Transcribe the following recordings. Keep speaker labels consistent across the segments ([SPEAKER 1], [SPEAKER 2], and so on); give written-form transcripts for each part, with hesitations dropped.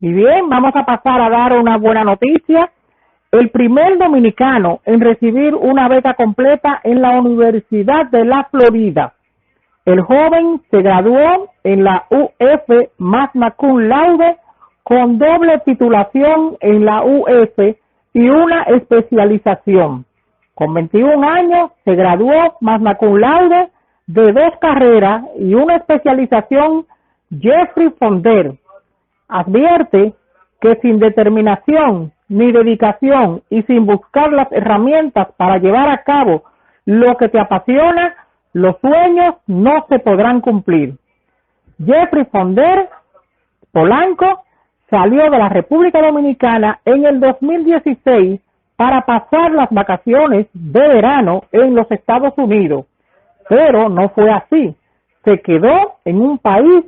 [SPEAKER 1] Y bien, vamos a pasar a dar una buena noticia. El primer dominicano en recibir una beca completa en la Universidad de la Florida. El joven se graduó en la UF Magna Cum Laude con doble titulación en la UF y una especialización. Con 21 años se graduó Magna Cum Laude de 2 carreras y una especialización. Jeffrey Fonder advierte que sin determinación ni dedicación y sin buscar las herramientas para llevar a cabo lo que te apasiona, los sueños no se podrán cumplir. Jeffrey Fonder Polanco salió de la República Dominicana en el 2016 para pasar las vacaciones de verano en los Estados Unidos, pero no fue así. Se quedó en un país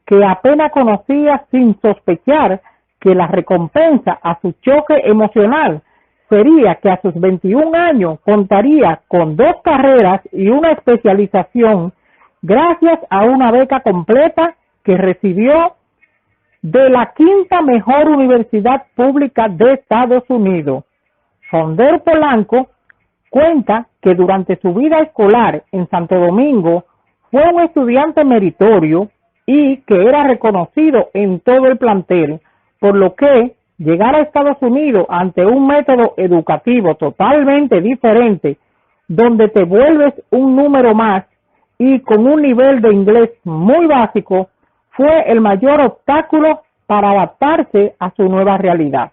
[SPEAKER 1] que apenas conocía sin sospechar que la recompensa a su choque emocional sería que a sus 21 años contaría con 2 carreras y una especialización gracias a una beca completa que recibió de la 5ª mejor universidad pública de Estados Unidos. Fonder Polanco cuenta que durante su vida escolar en Santo Domingo fue un estudiante meritorio y que era reconocido en todo el plantel, por lo que llegar a Estados Unidos ante un método educativo totalmente diferente, donde te vuelves un número más y con un nivel de inglés muy básico, fue el mayor obstáculo para adaptarse a su nueva realidad.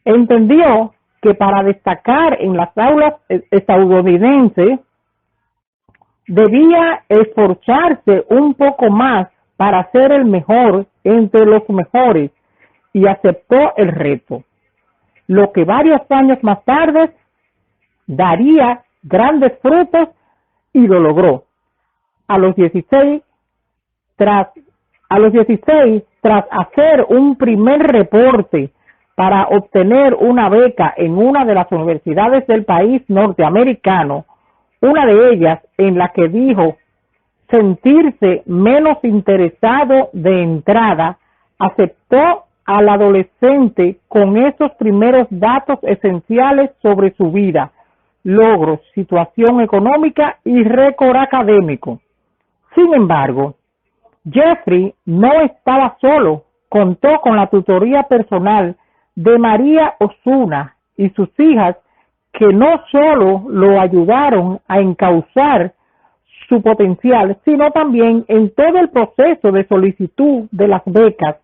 [SPEAKER 1] Entendió que para destacar en las aulas estadounidenses debía esforzarse un poco más para ser el mejor entre los mejores y aceptó el reto, lo que varios años más tarde daría grandes frutos y lo logró. A los 16, tras hacer un primer reporte para obtener una beca en una de las universidades del país norteamericano, una de ellas en la que dijo sentirse menos interesado de entrada, aceptó al adolescente con esos primeros datos esenciales sobre su vida, logros, situación económica y récord académico. Sin embargo, Jeffrey no estaba solo, contó con la tutoría personal de María Osuna y sus hijas, que no solo lo ayudaron a encauzar su potencial, sino también en todo el proceso de solicitud de las becas,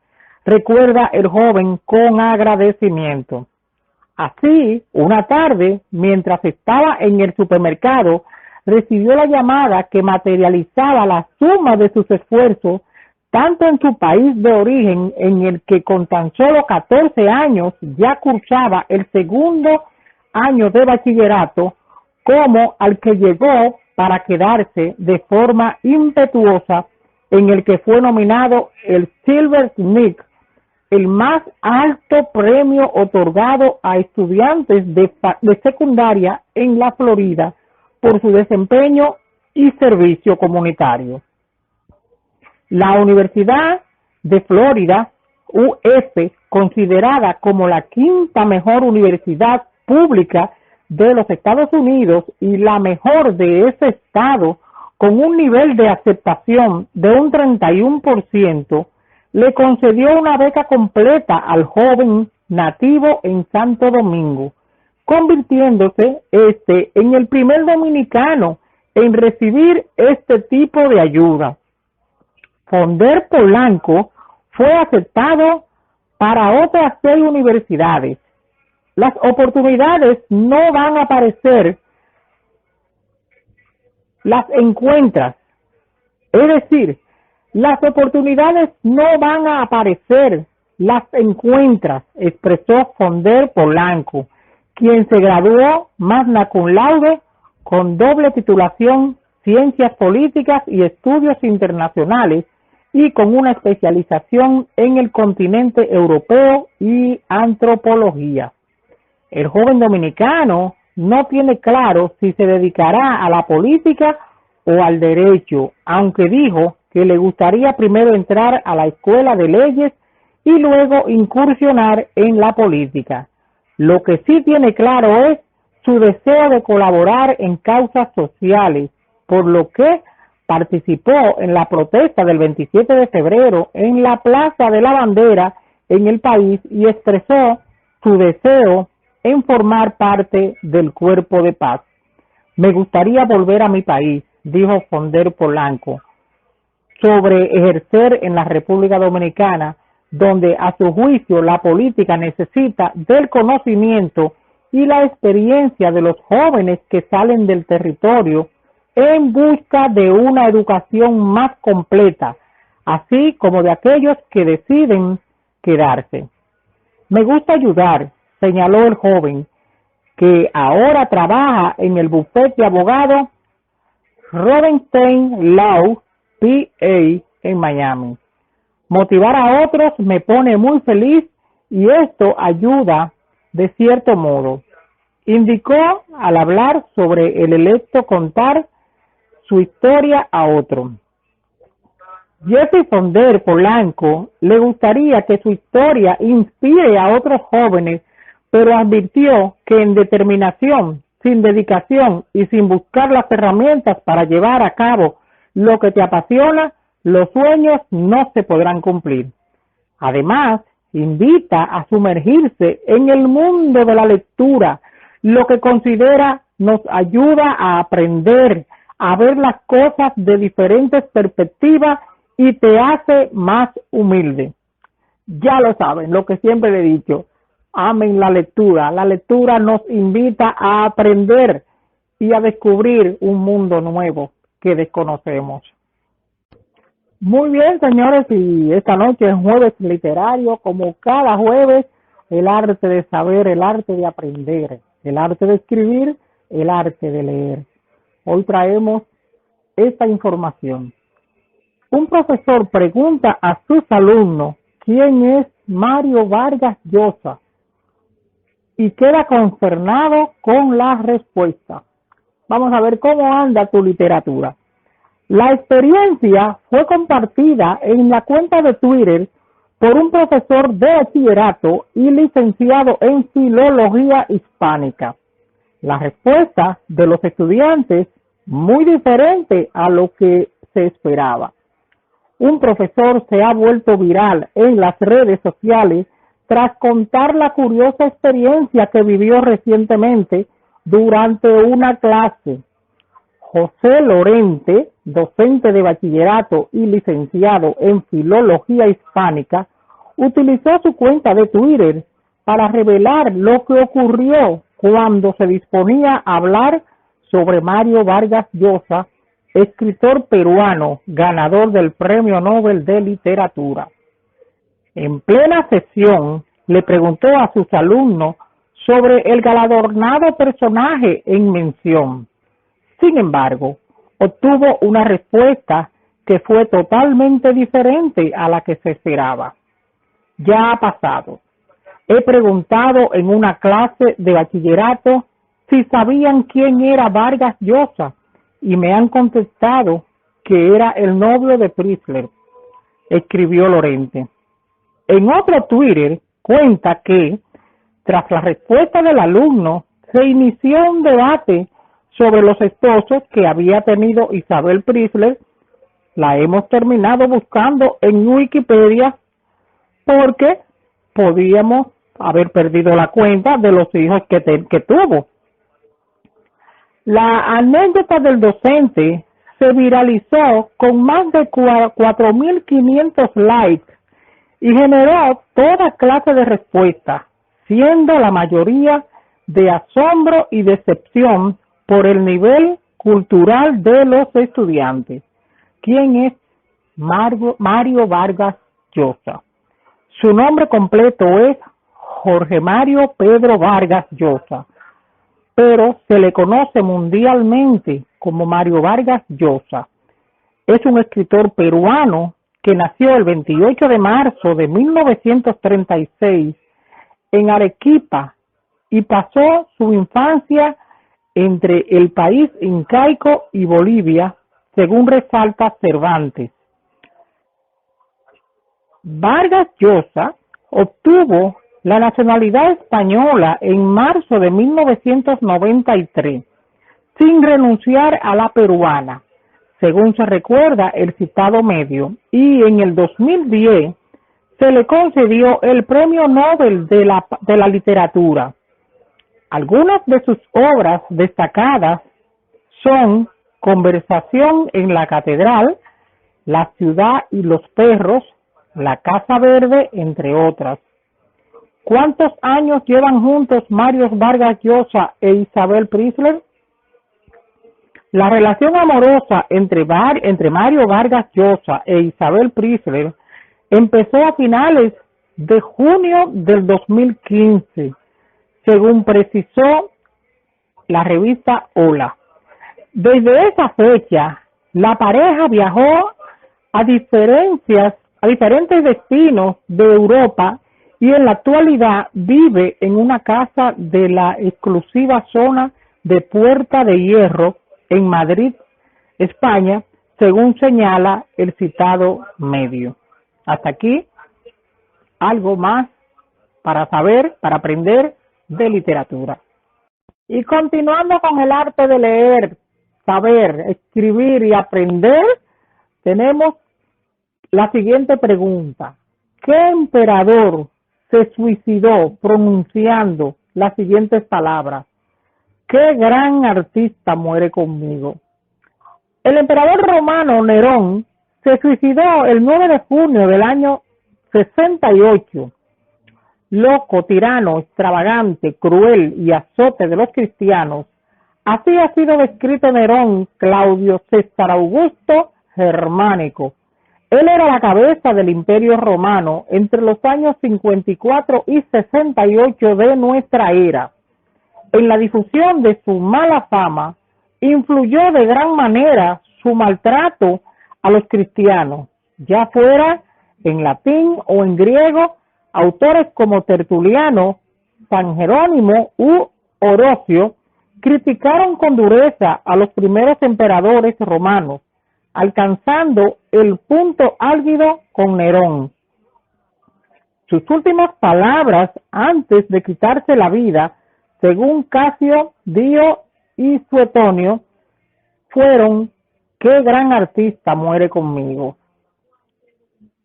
[SPEAKER 1] recuerda el joven con agradecimiento. Así, una tarde, mientras estaba en el supermercado, recibió la llamada que materializaba la suma de sus esfuerzos, tanto en su país de origen, en el que con tan solo 14 años ya cursaba el 2º año de bachillerato, como al que llegó para quedarse de forma impetuosa, en el que fue nominado el Silver Snake, el más alto premio otorgado a estudiantes de secundaria en la Florida por su desempeño y servicio comunitario. La Universidad de Florida, UF, considerada como la 5ª mejor universidad pública de los Estados Unidos y la mejor de ese estado, con un nivel de aceptación de un 31%, le concedió una beca completa al joven nativo en Santo Domingo, convirtiéndose en el primer dominicano en recibir este tipo de ayuda. Fonder Polanco fue aceptado para otras 6 universidades. Las oportunidades no van a aparecer, las encuentras. Es decir, las oportunidades no van a aparecer, las encuentras, expresó Fonder Polanco, quien se graduó Magna Cum Laude con doble titulación, Ciencias Políticas y Estudios Internacionales, y con una especialización en el continente europeo y antropología. El joven dominicano no tiene claro si se dedicará a la política o al derecho, aunque dijo que le gustaría primero entrar a la escuela de leyes y luego incursionar en la política. Lo que sí tiene claro es su deseo de colaborar en causas sociales, por lo que participó en la protesta del 27 de febrero en la Plaza de la Bandera en el país y expresó su deseo en formar parte del cuerpo de paz. Me gustaría volver a mi país, dijo Fonder Polanco, sobre ejercer en la República Dominicana, donde a su juicio la política necesita del conocimiento y la experiencia de los jóvenes que salen del territorio en busca de una educación más completa, así como de aquellos que deciden quedarse. Me gusta ayudar, señaló el joven, que ahora trabaja en el bufete de abogados Rodenstein Law PA en Miami. Motivar a otros me pone muy feliz y esto ayuda de cierto modo. Indicó al hablar sobre el electo contar su historia a otro. Jesse Fonder Polanco le gustaría que su historia inspire a otros jóvenes, pero advirtió que en determinación, sin dedicación y sin buscar las herramientas para llevar a cabo lo que te apasiona, los sueños no se podrán cumplir. Además, invita a sumergirse en el mundo de la lectura, lo que considera nos ayuda a aprender, a ver las cosas de diferentes perspectivas y te hace más humilde. Ya lo saben, lo que siempre le he dicho, amen la lectura nos invita a aprender y a descubrir un mundo nuevo que desconocemos. Muy bien, señores, y esta noche es jueves literario, como cada jueves, el arte de saber, el arte de aprender, el arte de escribir, el arte de leer. Hoy traemos esta información. Un profesor pregunta a sus alumnos quién es Mario Vargas Llosa y queda consternado con la respuesta. Vamos a ver cómo anda tu literatura. La experiencia fue compartida en la cuenta de Twitter por un profesor de bachillerato y licenciado en Filología Hispánica. La respuesta de los estudiantes muy diferente a lo que se esperaba. Un profesor se ha vuelto viral en las redes sociales tras contar la curiosa experiencia que vivió recientemente durante una clase. José Lorente, docente de bachillerato y licenciado en Filología Hispánica, utilizó su cuenta de Twitter para revelar lo que ocurrió cuando se disponía a hablar sobre Mario Vargas Llosa, escritor peruano, ganador del Premio Nobel de Literatura. En plena sesión, le preguntó a sus alumnos sobre el galardonado personaje en mención. Sin embargo, obtuvo una respuesta que fue totalmente diferente a la que se esperaba. Ya ha pasado. He preguntado en una clase de bachillerato si sabían quién era Vargas Llosa y me han contestado que era el novio de Chrysler, escribió Lorente. En otro Twitter cuenta que, tras la respuesta del alumno, se inició un debate sobre los esposos que había tenido Isabel Chrysler. La hemos terminado buscando en Wikipedia porque podíamos haber perdido la cuenta de los hijos que tuvo. La anécdota del docente se viralizó con más de 4.500 likes y generó toda clase de respuestas, siendo la mayoría de asombro y decepción por el nivel cultural de los estudiantes. ¿Quién es Mario Vargas Llosa? Su nombre completo es Jorge Mario Pedro Vargas Llosa, pero se le conoce mundialmente como Mario Vargas Llosa. Es un escritor peruano que nació el 28 de marzo de 1936 en Arequipa y pasó su infancia entre el país incaico y Bolivia, según resalta Cervantes. Vargas Llosa Obtuvo la nacionalidad española en marzo de 1993, sin renunciar a la peruana, según se recuerda el citado medio, y en el 2010 se le concedió el Premio Nobel de la Literatura. Algunas de sus obras destacadas son Conversación en la Catedral, La ciudad y los perros, La Casa Verde, entre otras. ¿Cuántos años llevan juntos Mario Vargas Llosa e Isabel Preisler? La relación amorosa entre Mario Vargas Llosa e Isabel Preisler empezó a finales de junio del 2015, según precisó la revista Hola. Desde esa fecha, la pareja viajó a diferentes destinos de Europa y en la actualidad vive en una casa de la exclusiva zona de Puerta de Hierro en Madrid, España, según señala el citado medio. Hasta aquí, algo más para saber, para aprender de literatura. Y continuando con el arte de leer, saber, escribir y aprender, tenemos la siguiente pregunta. ¿Qué emperador se suicidó pronunciando las siguientes palabras? ¿Qué gran artista muere conmigo? El emperador romano Nerón se suicidó el 9 de junio del año 68. Loco, tirano, extravagante, cruel y azote de los cristianos, así ha sido descrito Nerón Claudio César Augusto Germánico. Él era la cabeza del Imperio Romano entre los años 54 y 68 de nuestra era. En la difusión de su mala fama, influyó de gran manera su maltrato a los cristianos, ya fuera en latín o en griego. Autores como Tertuliano, San Jerónimo u Orocio criticaron con dureza a los primeros emperadores romanos, alcanzando el punto álgido con Nerón. Sus últimas palabras antes de quitarse la vida, según Casio, Dio y Suetonio, fueron: «Qué gran artista muere conmigo».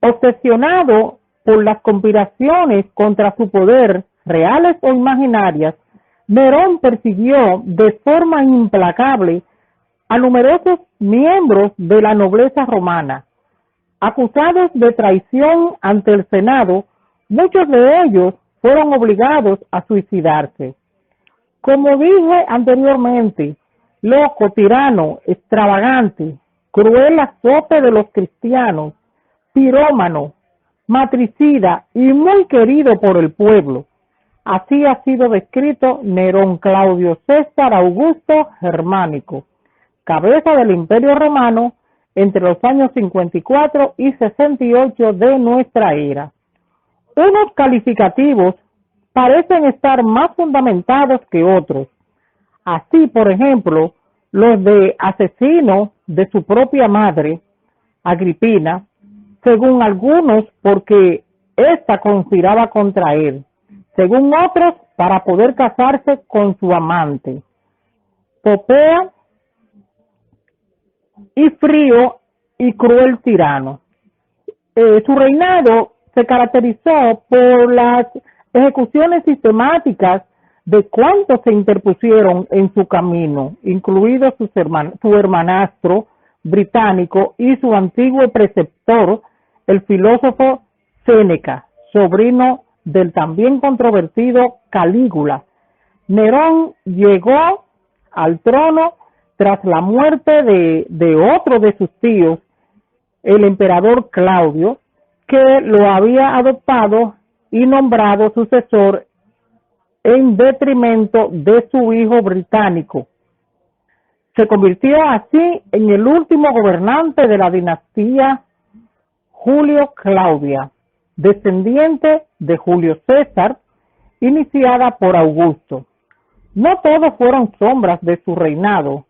[SPEAKER 1] Obsesionado por las conspiraciones contra su poder, reales o imaginarias, Nerón persiguió de forma implacable a numerosos miembros de la nobleza romana. Acusados de traición ante el Senado, muchos de ellos fueron obligados a suicidarse. Como dije anteriormente, loco, tirano, extravagante, cruel azote de los cristianos, pirómano, matricida y muy querido por el pueblo. Así ha sido descrito Nerón Claudio César Augusto Germánico, cabeza del Imperio Romano entre los años 54 y 68 de nuestra era. Unos calificativos parecen estar más fundamentados que otros. Así, por ejemplo, los de asesino de su propia madre, Agripina, según algunos porque ésta conspiraba contra él, según otros para poder casarse con su amante. Popea y frío y cruel tirano. Su reinado se caracterizó por las ejecuciones sistemáticas de cuantos se interpusieron en su camino, incluido su hermanastro británico y su antiguo preceptor, el filósofo Séneca, sobrino del también controvertido Calígula. Nerón llegó al trono tras la muerte de otro de sus tíos, el emperador Claudio, que lo había adoptado y nombrado sucesor en detrimento de su hijo británico. Se convirtió así en el último gobernante de la dinastía Julio Claudia, descendiente de Julio César, iniciada por Augusto. No todos fueron sombras de su reinado.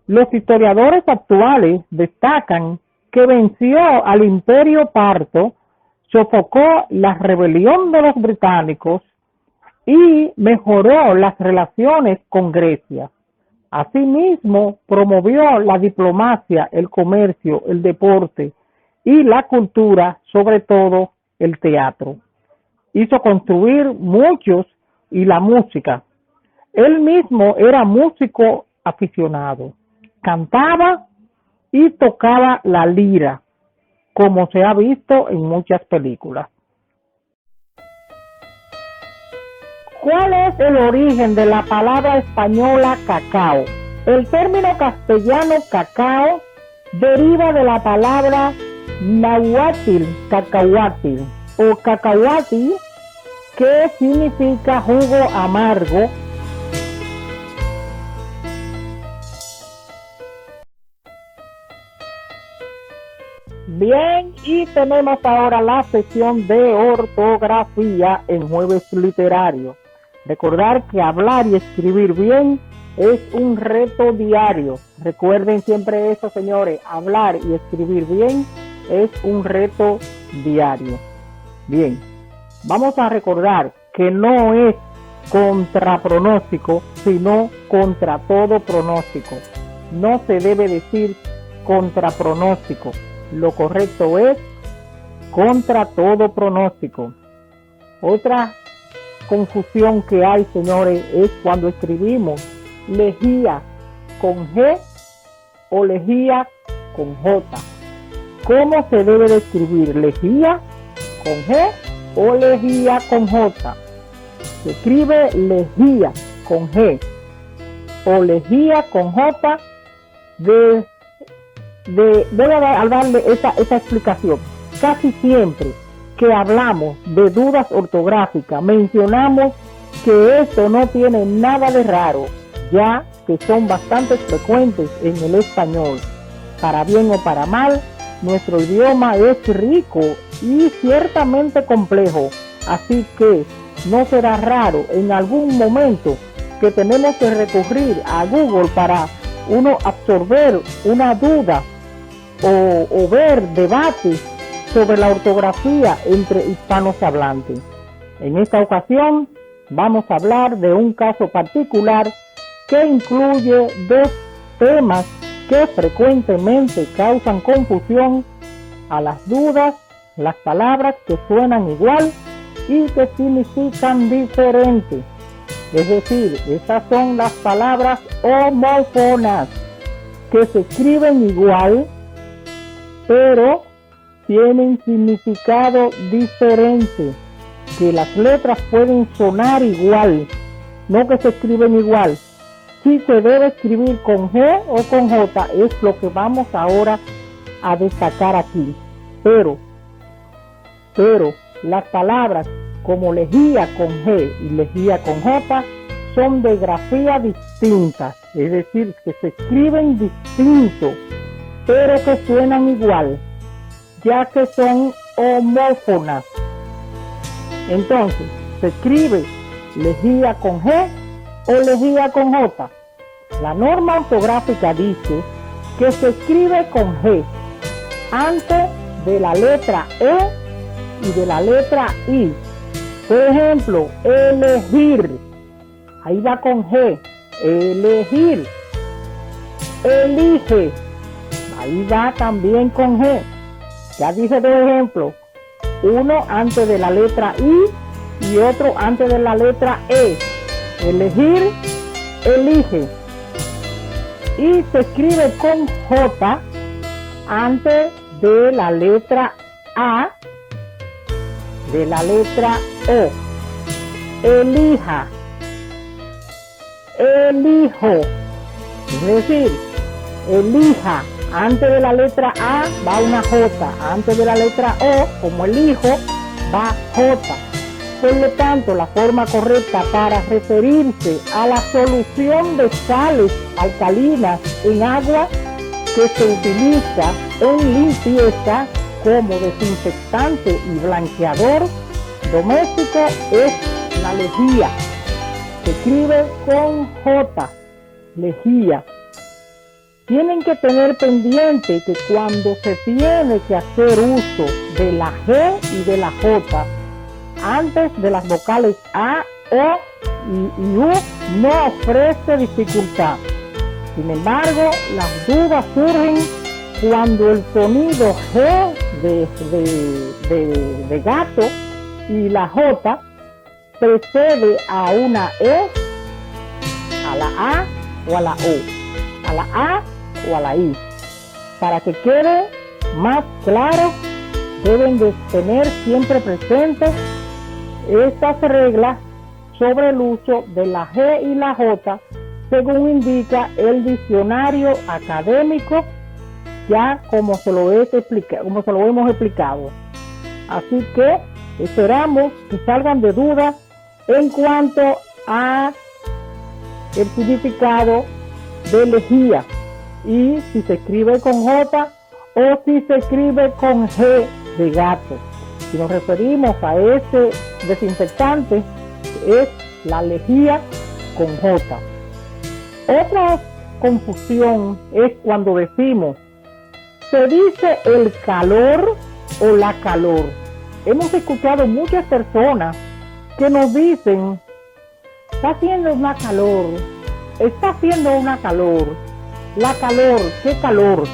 [SPEAKER 1] Los historiadores actuales destacan que venció al Imperio Parto sofocó la rebelión de los británicos y mejoró las relaciones con Grecia. Asimismo, promovió la diplomacia, el comercio, el deporte y la cultura, sobre todo el teatro. Hizo construir muchos y la música. Él mismo era músico aficionado. Cantaba y tocaba la lira, como se ha visto en muchas películas. ¿Cuál es el origen de la palabra española cacao? El término castellano cacao deriva de la palabra náhuatl, cacahuatl o cacahuatl, que significa jugo amargo. Bien, y tenemos ahora la sesión de ortografía en Jueves Literarios. Recordar que hablar y escribir bien es un reto diario. Recuerden siempre eso, señores. Hablar y escribir bien es un reto diario. Bien, vamos a recordar que no es contra pronóstico, sino contra todo pronóstico. No se debe decir contra pronóstico. Lo correcto es contra todo pronóstico. Otra confusión que hay, señores, es cuando escribimos lejía con G o lejía con J. ¿Cómo se debe de escribir? ¿Lejía con G o lejía con J? Se escribe lejía con G o lejía con J. Voy a darle esta explicación. Casi siempre que hablamos de dudas ortográficas, mencionamos que esto no tiene nada de raro, ya que son bastante frecuentes en el español. Para bien o para mal, nuestro idioma es rico y ciertamente complejo, así que no será raro en algún momento que tenemos que recurrir a Google para uno absorber una duda o ver debates sobre la ortografía entre hispanos hablantes. En esta ocasión vamos a hablar de un caso particular que incluye dos temas que frecuentemente causan confusión a las dudas, las palabras que suenan igual y que significan diferente. Es decir, estas son las palabras homófonas, que se escriben igual, pero tienen significado diferente, que las letras pueden sonar igual, no que se escriben igual. Si se debe escribir con G o con J es lo que vamos ahora a destacar aquí. Pero las palabras como lejía con G y lejía con J son de grafía distintas, es decir, que se escriben distinto, pero que suenan igual, ya que son homófonas. Entonces, se escribe lejía con G o lejía con J. La norma ortográfica dice que se escribe con G antes de la letra E y de la letra I. Por ejemplo, elegir, ahí va con G, elegir. Elige, ahí va también con G. Ya dije dos ejemplos, uno antes de la letra I y otro antes de la letra E. Elegir, elige. Y se escribe con J antes de la letra A, de la letra O. Elija, elijo. Es decir, elija. Antes de la letra A va una J, antes de la letra O, como elijo, va J. Por lo tanto, la forma correcta para referirse a la solución de sales alcalinas en agua que se utiliza en limpieza como desinfectante y blanqueador doméstico es la lejía. Se escribe con J, lejía. tienen que tener pendiente que cuando se tiene que hacer uso de la G y de la J antes de las vocales A, O y U no ofrece dificultad. Sin embargo, las dudas surgen cuando el sonido G de gato y la J precede a una E, a la A o a la O, a la A o a la I. Para que quede más claro, deben de tener siempre presentes estas reglas sobre el uso de la G y la J, según indica el diccionario académico, ya como se lo hemos explicado. Así que esperamos que salgan de dudas en cuanto a el significado de lejía y si se escribe con J o si se escribe con G de gato. Si nos referimos a ese desinfectante, es la lejía con J. Otra confusión es cuando decimos, se dice el calor o la calor. Hemos escuchado muchas personas que nos dicen, está haciendo una calor, está haciendo una calor, la calor, ¿qué calor?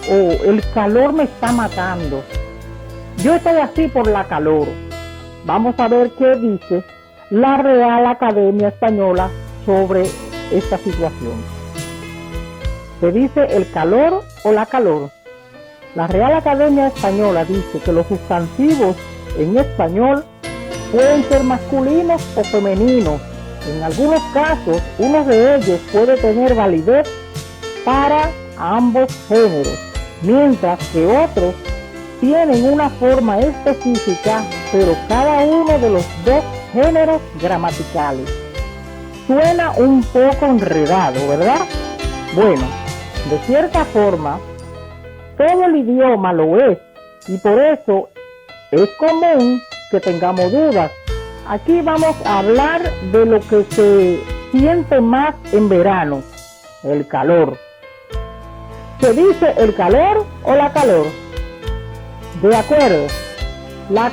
[SPEAKER 1] O el calor me está matando. Yo estoy así por la calor. Vamos a ver qué dice la Real Academia Española sobre esta situación. ¿Se dice el calor o la calor? La Real Academia Española dice que los sustantivos en español pueden ser masculinos o femeninos. En algunos casos, uno de ellos puede tener validez para ambos géneros, mientras que otros tienen una forma específica, pero cada uno de los dos géneros gramaticales. Suena un poco enredado, ¿verdad? Bueno, de cierta forma, todo el idioma lo es, y por eso es común que tengamos dudas. Aquí vamos a hablar de lo que se siente más en verano, el calor. ¿Se dice el calor o la calor? De acuerdo, la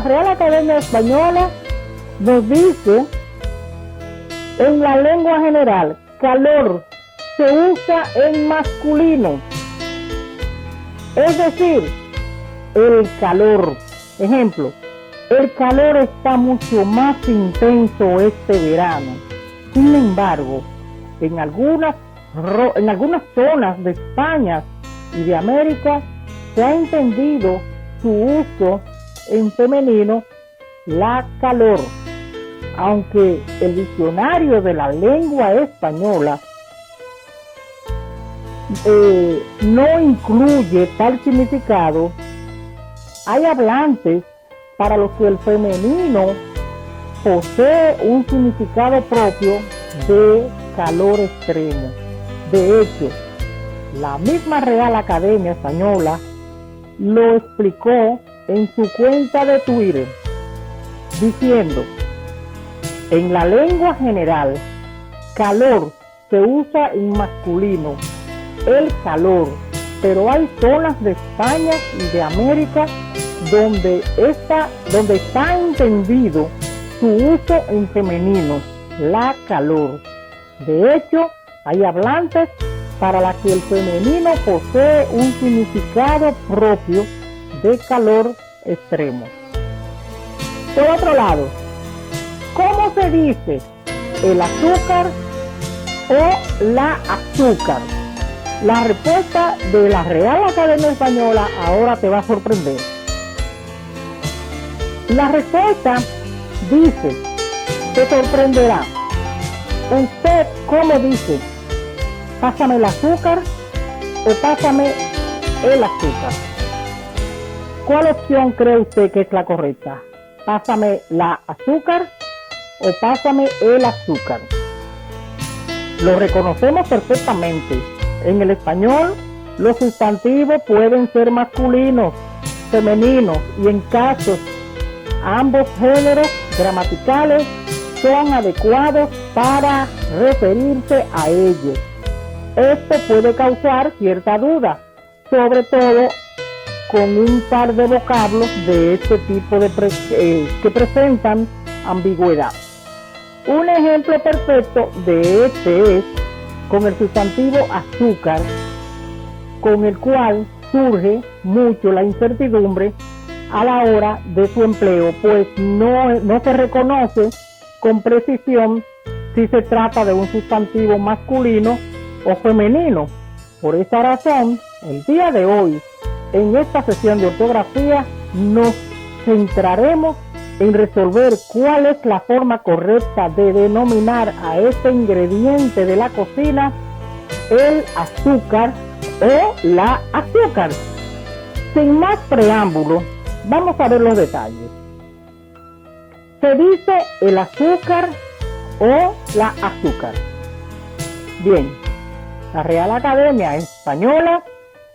[SPEAKER 1] Real Academia Española nos dice en la lengua general, calor se usa en masculino, es decir, el calor. Ejemplo, el calor está mucho más intenso este verano. Sin embargo, en algunas zonas de España y de América se ha entendido su uso en femenino, la calor, aunque el diccionario de la lengua española no incluye tal significado. Hay hablantes para los que el femenino posee un significado propio de calor extremo. De hecho, la misma Real Academia Española lo explicó en su cuenta de Twitter, diciendo, en la lengua general, calor se usa en masculino, el calor, pero hay zonas de España y de América donde está entendido su uso en femenino, la calor. De hecho, hay hablantes para las que el femenino posee un significado propio de calor extremo. Por otro lado, ¿cómo se dice el azúcar o la azúcar? La respuesta de la Real Academia Española ahora te va a sorprender. La respuesta dice, te sorprenderá. ¿Usted cómo dice? ¿Pásame el azúcar o pásame el azúcar? ¿Cuál opción cree usted que es la correcta? ¿Pásame la azúcar o pásame el azúcar? Lo reconocemos perfectamente. En el español, los sustantivos pueden ser masculinos, femeninos y en casos ambos géneros gramaticales son adecuados para referirse a ellos. Esto puede causar cierta duda, sobre todo con un par de vocablos de este tipo que presentan ambigüedad. Un ejemplo perfecto de este es con el sustantivo azúcar, con el cual surge mucho la incertidumbre a la hora de su empleo, pues no se reconoce con precisión si se trata de un sustantivo masculino o femenino. Por esta razón, el día de hoy, en esta sesión de ortografía, nos centraremos en resolver cuál es la forma correcta de denominar a este ingrediente de la cocina, el azúcar o la azúcar. Sin más preámbulo, vamos a ver los detalles. Se dice el azúcar o la azúcar. Bien, la Real Academia Española,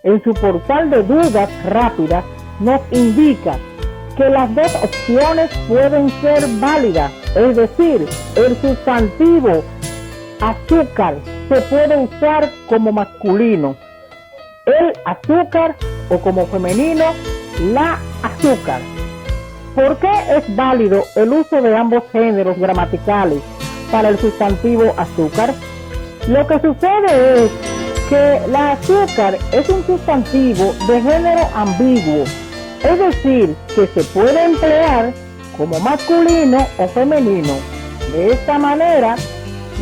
[SPEAKER 1] en su portal de dudas rápidas, nos indica que las dos opciones pueden ser válidas, es decir, el sustantivo azúcar se puede usar como masculino, el azúcar, o como femenino, la azúcar. ¿Por qué es válido el uso de ambos géneros gramaticales para el sustantivo azúcar? Lo que sucede es que la azúcar es un sustantivo de género ambiguo, es decir, que se puede emplear como masculino o femenino. De esta manera,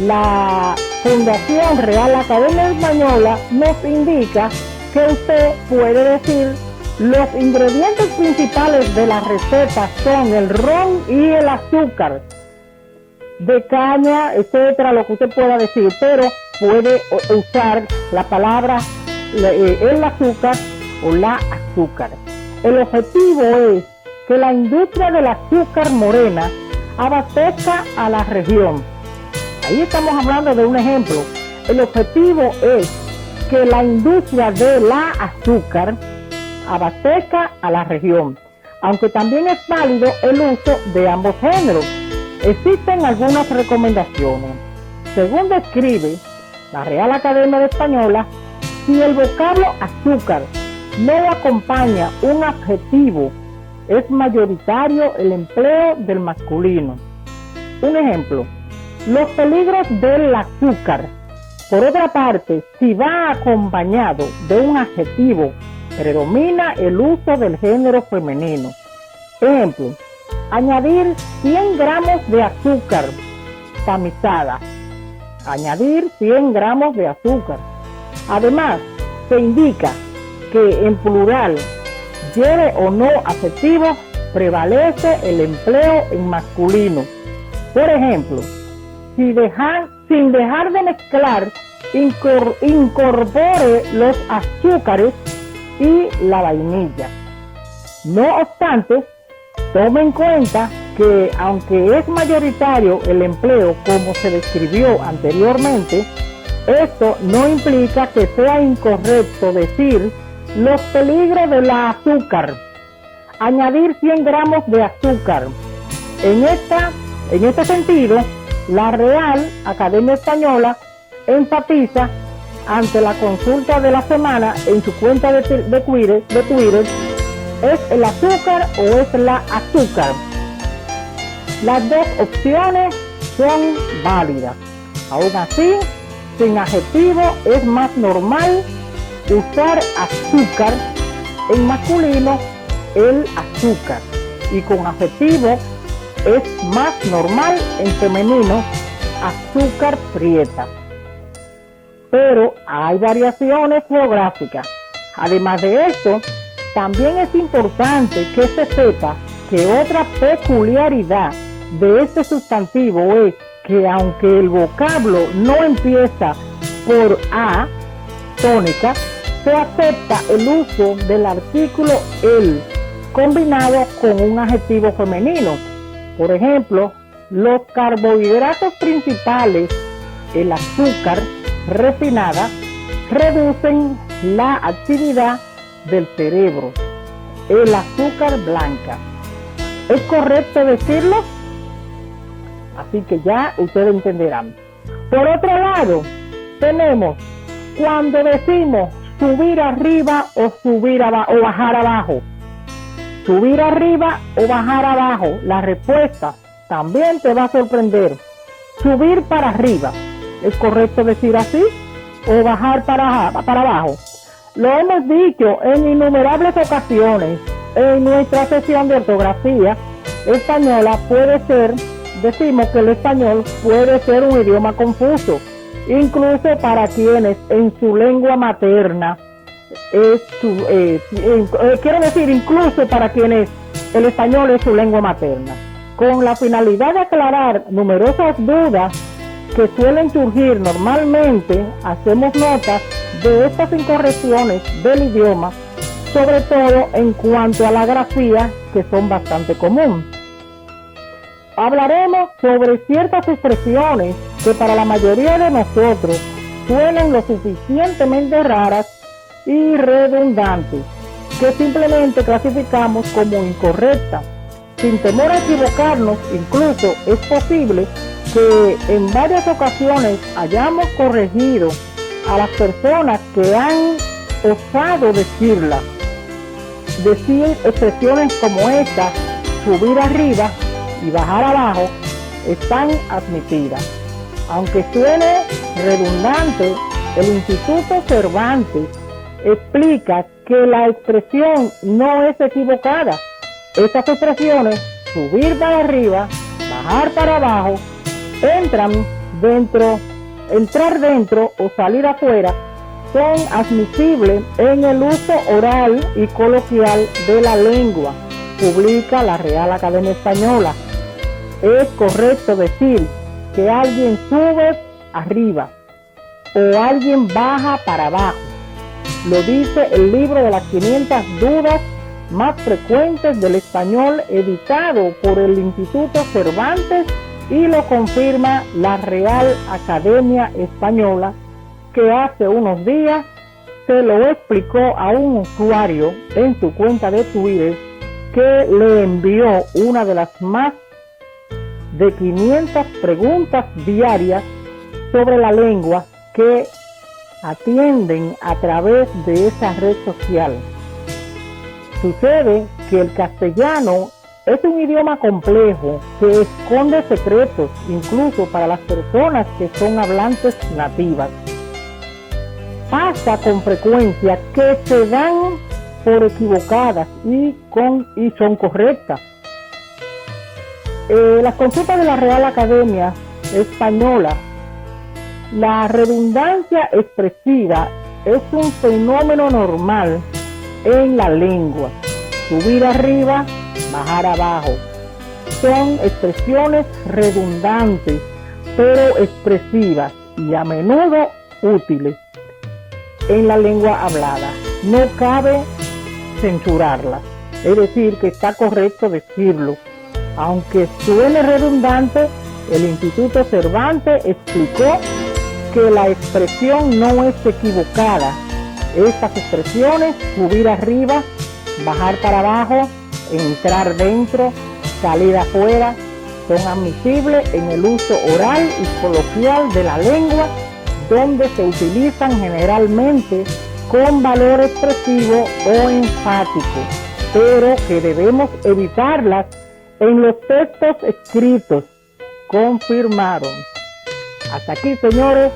[SPEAKER 1] la Fundación Real Academia Española nos indica que usted puede decir: los ingredientes principales de la receta son el ron y el azúcar de caña, etcétera, lo que usted pueda decir, pero puede usar la palabra el azúcar o la azúcar. El objetivo es que la industria del azúcar morena abastezca a la región. Ahí estamos hablando de un ejemplo. El objetivo es que la industria de la azúcar abastezca a la región, aunque también es válido el uso de ambos géneros. Existen algunas recomendaciones. Según describe la Real Academia Española, si el vocablo azúcar no acompaña un adjetivo, es mayoritario el empleo del masculino. Un ejemplo: los peligros del azúcar. Por otra parte, si va acompañado de un adjetivo, predomina el uso del género femenino. Ejemplo: añadir 100 gramos de azúcar tamizada. Añadir 100 gramos de azúcar. Además, se indica que en plural, lleve o no adjetivo, prevalece el empleo en masculino. Por ejemplo, sin dejar de mezclar, incorpore los azúcares y la vainilla. No obstante, tome en cuenta que aunque es mayoritario el empleo como se describió anteriormente, esto no implica que sea incorrecto decir los peligros del azúcar. Añadir 100 gramos de azúcar. En este sentido, la Real Academia Española enfatiza ante la consulta de la semana en su cuenta de Twitter, ¿es el azúcar o es la azúcar? Las dos opciones son válidas. Aún así, sin adjetivo es más normal usar azúcar en masculino, el azúcar, y con adjetivo es más normal en femenino, azúcar prieta. Pero hay variaciones geográficas. Además de esto, también es importante que se sepa que otra peculiaridad de este sustantivo es que aunque el vocablo no empieza por A, tónica, se acepta el uso del artículo el, combinado con un adjetivo femenino. Por ejemplo, los carbohidratos principales, el azúcar refinada, reducen la actividad del cerebro. El azúcar blanca. ¿Es correcto decirlo? Así que ya ustedes entenderán. Por otro lado, tenemos Cuando decimos subir arriba o o bajar abajo, subir arriba o bajar abajo, la respuesta también te va a sorprender. Subir para arriba, ¿es correcto decir así? ¿O bajar para abajo? Lo hemos dicho en innumerables ocasiones. En nuestra sesión de ortografía española decimos que el español puede ser un idioma confuso, incluso para quienes en su lengua materna quiero decir, incluso para quienes el español es su lengua materna. Con la finalidad de aclarar numerosas dudas que suelen surgir normalmente, hacemos notas de estas incorrecciones del idioma, sobre todo en cuanto a la grafía, que son bastante comunes. Hablaremos sobre ciertas expresiones que para la mayoría de nosotros suenan lo suficientemente raras y redundantes, que simplemente clasificamos como incorrectas. Sin temor a equivocarnos, incluso es posible que en varias ocasiones hayamos corregido a las personas que han osado decir expresiones como esta: subir arriba y bajar abajo, están admitidas. Aunque suene redundante, el Instituto Cervantes explica que la expresión no es equivocada. Estas expresiones, subir para arriba, bajar para abajo, entrar dentro o salir afuera, son admisibles en el uso oral y coloquial de la lengua, publica la Real Academia Española. Es correcto decir que alguien sube arriba o alguien baja para abajo. Lo dice el libro de las 500 dudas más frecuentes del español, editado por el Instituto Cervantes, y lo confirma la Real Academia Española, que hace unos días se lo explicó a un usuario en su cuenta de Twitter, que le envió una de las más de 500 preguntas diarias sobre la lengua que atienden a través de esa red social. Sucede que el castellano es un idioma complejo que esconde secretos, incluso para las personas que son hablantes nativas. Pasa con frecuencia que se dan por equivocadas y son correctas. Las consultas de la Real Academia Española: la redundancia expresiva es un fenómeno normal en la lengua. Subir arriba, bajar abajo, son expresiones redundantes, pero expresivas y a menudo útiles en la lengua hablada. No cabe censurarlas, es decir, que está correcto decirlo. Aunque suene redundante, el Instituto Cervantes explicó que la expresión no es equivocada. Estas expresiones, subir arriba, bajar para abajo, entrar dentro, salir afuera, son admisibles en el uso oral y coloquial de la lengua, donde se utilizan generalmente con valor expresivo o enfático, pero que debemos evitarlas en los textos escritos. Confirmaron. Hasta aquí, señores,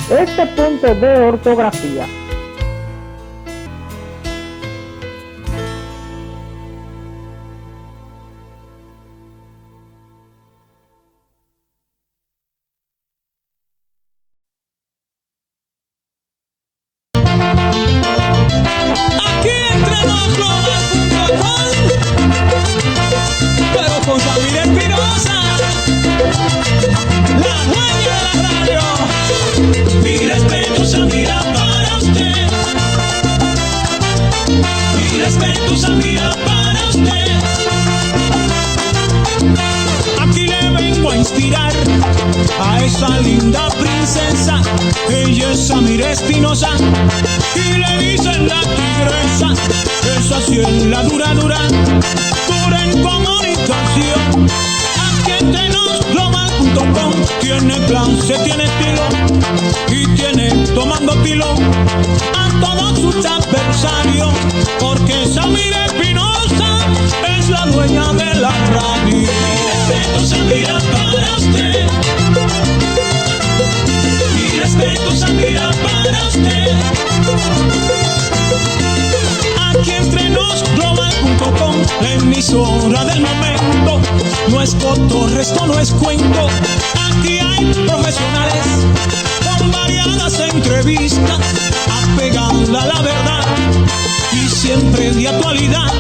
[SPEAKER 1] este punto de ortografía.
[SPEAKER 2] A esa linda princesa, ella es Samira Espinosa, y le dicen la tigresa. Esa sí es la dura en comunicación. Aquí entre nos global.com tiene clase, tiene estilo y tiene tomando pilo a todos sus adversarios, porque Samira Espinosa es la dueña de la radio. Mi respeto, Samira, para usted. Mi respeto, Samira, para usted. Aquí entre nos global.com, la emisora del momento. No es cotorre, esto no es cuento. Aquí hay profesionales con variadas entrevistas apegadas a la verdad y siempre de actualidad.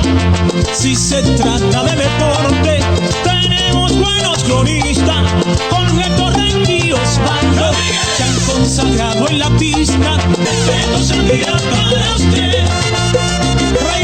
[SPEAKER 2] Si se trata de deporte, tenemos buenos cronistas con Torrenti y Osvaldo, se han consagrado en la pista. Respeto, Samira, para usted. Rey